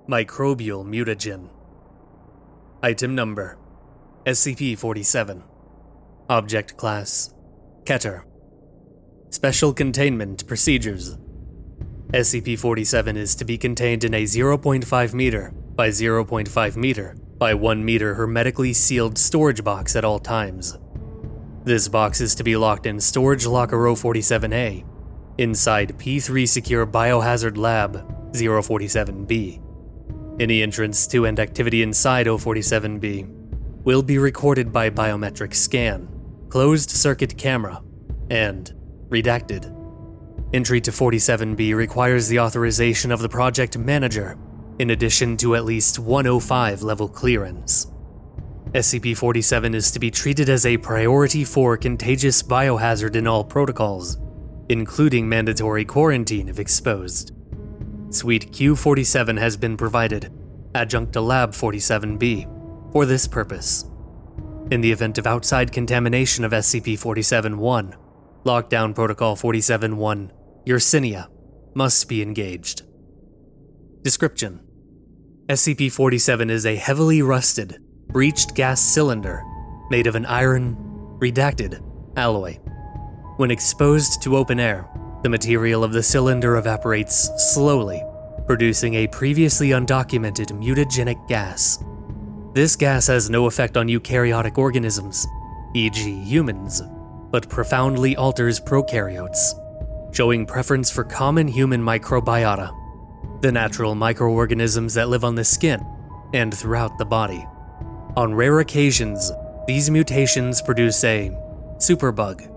Microbial Mutagen. Item Number: SCP-47. Object Class: Keter. Special Containment Procedures: SCP-47 is to be contained in a 0.5 meter by 0.5 meter by 1 meter hermetically sealed storage box at all times. This box is to be locked in Storage Locker 047-A, inside P3 Secure Biohazard Lab 047-B. Any entrance to and activity inside 047-B will be recorded by biometric scan, closed circuit camera, and redacted. Entry to 47-B requires the authorization of the project manager, in addition to at least 105 level clearance. SCP-47 is to be treated as a Priority 4 contagious biohazard in all protocols, including mandatory quarantine if exposed. Suite Q-47 has been provided, adjunct to Lab 47-B, for this purpose. In the event of outside contamination of SCP-47-1, Lockdown Protocol 47-1, Yersinia, must be engaged. Description: SCP-47 is a heavily rusted, breached gas cylinder made of an iron, redacted, alloy. When exposed to open air, the material of the cylinder evaporates slowly, producing a previously undocumented mutagenic gas. This gas has no effect on eukaryotic organisms, e.g. humans, but profoundly alters prokaryotes, showing preference for common human microbiota, the natural microorganisms that live on the skin and throughout the body. On rare occasions, these mutations produce a superbug,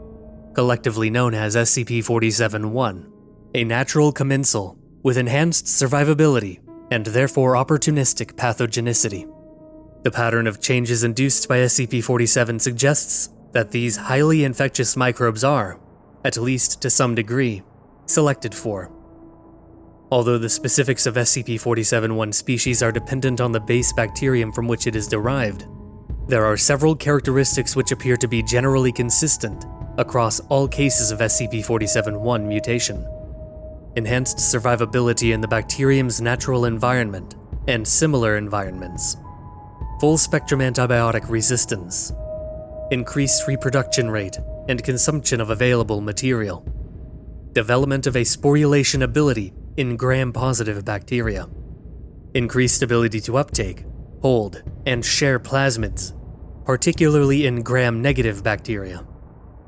collectively known as SCP-47-1, a natural commensal with enhanced survivability and therefore opportunistic pathogenicity. The pattern of changes induced by SCP-47 suggests that these highly infectious microbes are, at least to some degree, selected for. Although the specifics of SCP-47-1 species are dependent on the base bacterium from which it is derived, there are several characteristics which appear to be generally consistent across all cases of SCP-47-1 mutation. Enhanced survivability in the bacterium's natural environment and similar environments. Full-spectrum antibiotic resistance. Increased reproduction rate and consumption of available material. Development of a sporulation ability in gram-positive bacteria. Increased ability to uptake, hold, and share plasmids, particularly in gram-negative bacteria.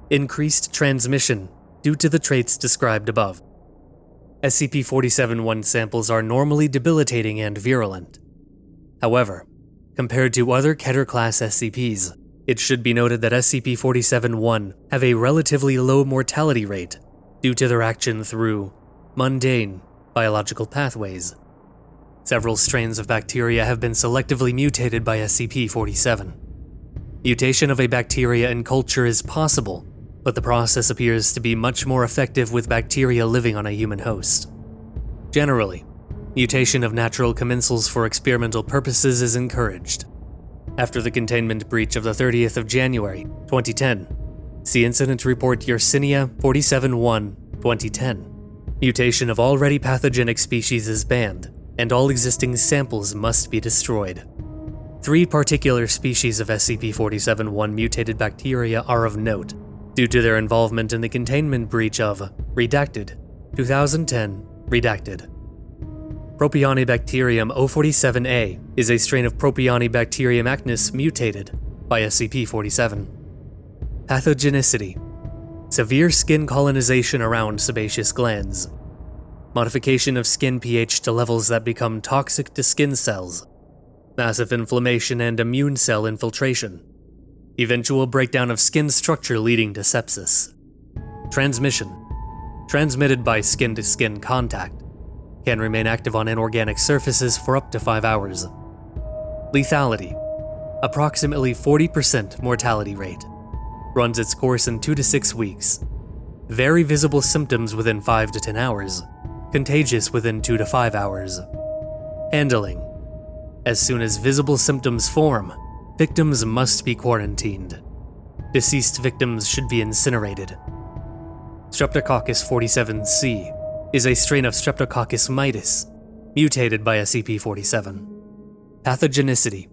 Increased transmission due to the traits described above. SCP-47-1 samples are normally debilitating and virulent. However, compared to other Keter-class SCPs, it should be noted that SCP-47-1 have a relatively low mortality rate due to their action through mundane biological pathways. Several strains of bacteria have been selectively mutated by SCP-47. Mutation of a bacteria in culture is possible, but the process appears to be much more effective with bacteria living on a human host. Generally, mutation of natural commensals for experimental purposes is encouraged. After the containment breach of the 30th of January, 2010, see Incident Report Yersinia 47-1, 2010. Mutation of already pathogenic species is banned, and all existing samples must be destroyed. 3 particular species of SCP-47-1 mutated bacteria are of note, due to their involvement in the containment breach of Redacted, 2010, Redacted. Propionibacterium 047-A is a strain of Propionibacterium acnes mutated by SCP-47. Pathogenicity: severe skin colonization around sebaceous glands. Modification of skin pH to levels that become toxic to skin cells. Massive inflammation and immune cell infiltration. Eventual breakdown of skin structure leading to sepsis. Transmission: transmitted by skin-to-skin contact. Can remain active on inorganic surfaces for up to 5 hours. Lethality: approximately 40% mortality rate. Runs its course in 2 to 6 weeks. Very visible symptoms within 5 to 10 hours. Contagious within 2 to 5 hours. Handling: as soon as visible symptoms form, victims must be quarantined. Deceased victims should be incinerated. Streptococcus 47C is a strain of Streptococcus mitis, mutated by SCP-47. Pathogenicity: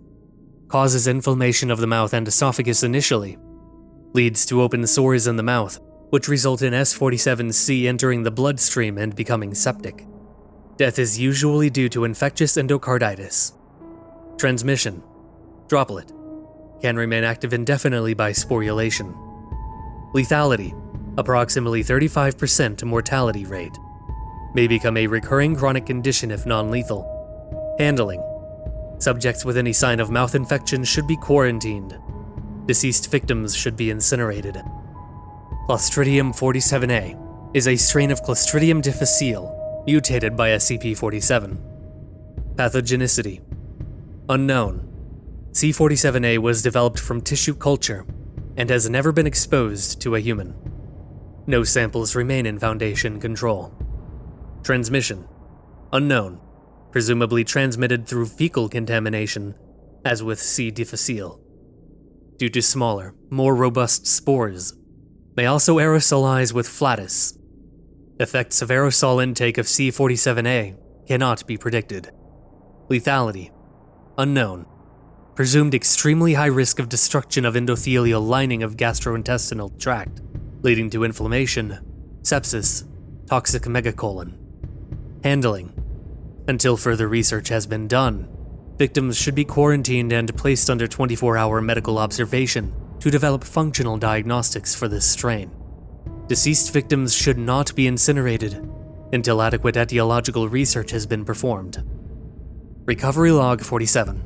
causes inflammation of the mouth and esophagus initially, leads to open sores in the mouth, which result in S-47C entering the bloodstream and becoming septic. Death is usually due to infectious endocarditis. Transmission: droplet, can remain active indefinitely by sporulation. Lethality: approximately 35% mortality rate. May become a recurring chronic condition if non-lethal. Handling: subjects with any sign of mouth infection should be quarantined. Deceased victims should be incinerated. Clostridium 47A is a strain of Clostridium difficile mutated by SCP-47. Pathogenicity: unknown. C-47A was developed from tissue culture and has never been exposed to a human. No samples remain in Foundation control. Transmission: unknown, presumably transmitted through fecal contamination, as with C. difficile. Due to smaller, more robust spores, may also aerosolize with flatus. Effects of aerosol intake of C-47A cannot be predicted. Lethality: unknown, presumed extremely high risk of destruction of endothelial lining of gastrointestinal tract, leading to inflammation, sepsis, toxic megacolon. Handling: until further research has been done, victims should be quarantined and placed under 24-hour medical observation to develop functional diagnostics for this strain. Deceased victims should not be incinerated until adequate etiological research has been performed. Recovery Log 47.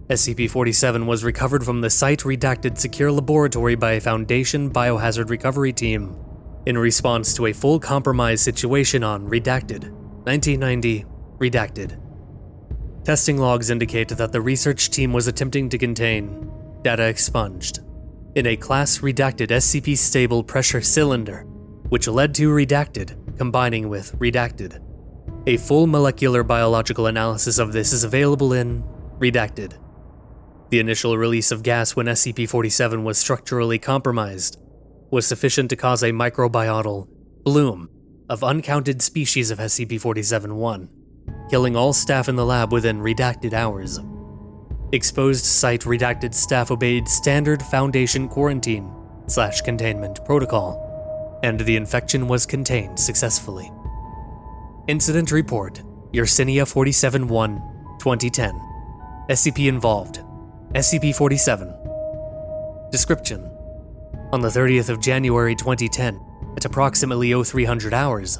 SCP-47 was recovered from the site-redacted secure laboratory by a Foundation biohazard recovery team in response to a full compromise situation on Redacted, 1990, Redacted. Testing logs indicate that the research team was attempting to contain data expunged in a class-redacted SCP-stable pressure cylinder, which led to Redacted combining with Redacted. A full molecular biological analysis of this is available in Redacted. The initial release of gas when SCP-47 was structurally compromised was sufficient to cause a microbial bloom of uncounted species of SCP-47-1, killing all staff in the lab within redacted hours. Exposed site redacted staff obeyed standard Foundation quarantine/containment protocol, and the infection was contained successfully. Incident Report: Yersinia 47-1, 2010. SCP involved: SCP-47. Description: on the 30th of January 2010, at approximately 0300 hours,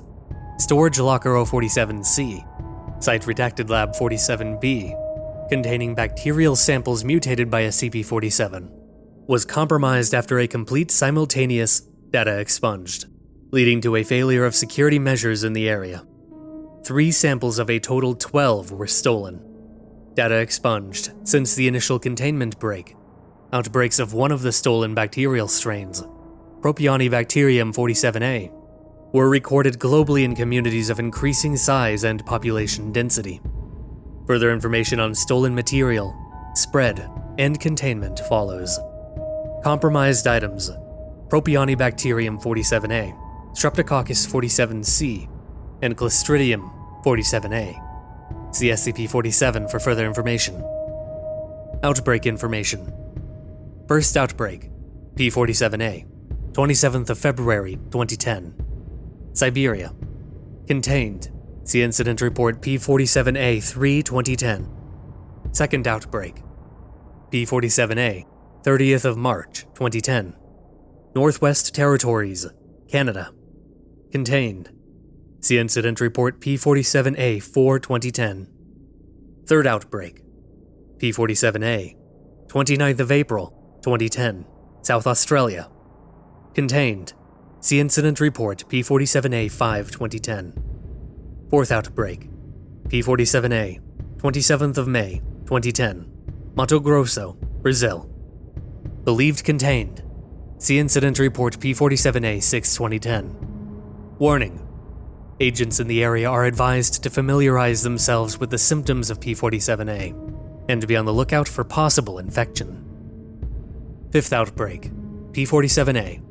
Storage Locker 047-C, Site Redacted Lab 47-B, containing bacterial samples mutated by SCP-47, was compromised after a complete simultaneous data expunged, leading to a failure of security measures in the area. 3 samples of a total 12 were stolen. Data expunged since the initial containment break. Outbreaks of one of the stolen bacterial strains, Propionibacterium 47A, were recorded globally in communities of increasing size and population density. Further information on stolen material, spread, and containment follows. Compromised items: Propionibacterium 47A, Streptococcus 47C, and Clostridium 47A. See SCP-47 for further information. Outbreak information. First outbreak: P-47A, 27th of February 2010. Siberia. Contained. See Incident Report P-47A 3 2010. Second outbreak: P-47A, 30th of March 2010. Northwest Territories, Canada. Contained. See Incident Report P-47A 4 2010. Third outbreak: P-47A, 29th of April 2010, South Australia. Contained. See Incident Report P-47A 5 2010. Fourth outbreak: P-47A, 27th of May 2010, Mato Grosso, Brazil. Believed contained. See Incident Report P-47A 6 2010. Warning: agents in the area are advised to familiarize themselves with the symptoms of P-47A and to be on the lookout for possible infection. Fifth outbreak: P-47A,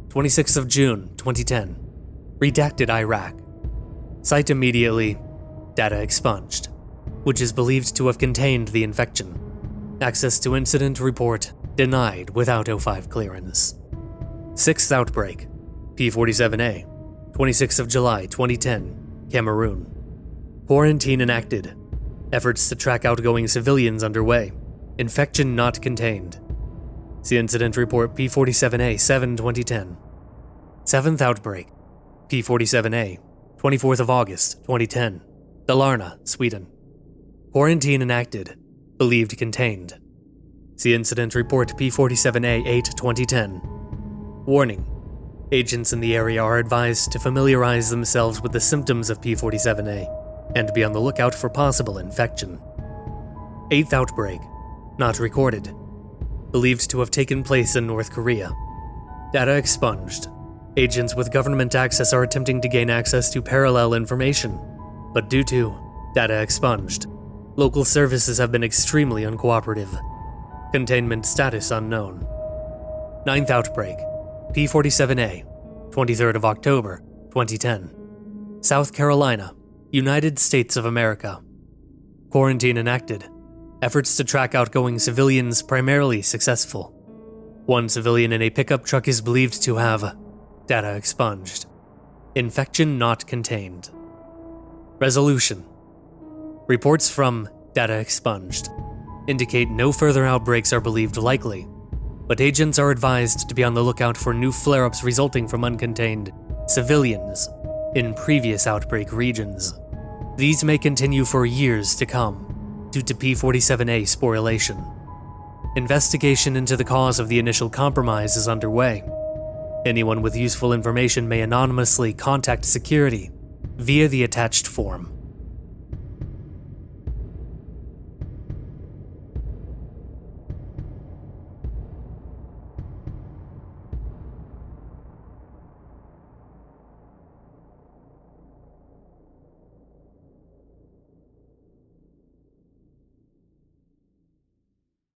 26th of June 2010, Redacted Iraq. Site immediately Data expunged, which is believed to have contained the infection. Access to incident report denied without O5 clearance. 6th outbreak, P47A, 26th of July 2010, Cameroon. Quarantine enacted. Efforts to track outgoing civilians underway. Infection not contained. See incident report P47A 7 2010. 7th outbreak, P47A, 24th of August 2010, Dalarna, Sweden. Quarantine enacted. Believed contained. See incident report P47A 8 2010. Warning. Agents in the area are advised to familiarize themselves with the symptoms of P47A and be on the lookout for possible infection. 8th outbreak. Not recorded. Believed to have taken place in North Korea. Data expunged. Agents with government access are attempting to gain access to parallel information, but due to data expunged, local services have been extremely uncooperative. Containment status unknown. 9th outbreak. P47A, 23rd of October, 2010. South Carolina, United States of America. Quarantine enacted. Efforts to track outgoing civilians primarily successful. One civilian in a pickup truck is believed to have data expunged. Infection not contained. Resolution. Reports from data expunged indicate no further outbreaks are believed likely, but agents are advised to be on the lookout for new flare-ups resulting from uncontained civilians in previous outbreak regions. These may continue for years to come due to P47A sporulation. Investigation into the cause of the initial compromise is underway. Anyone with useful information may anonymously contact security via the attached form.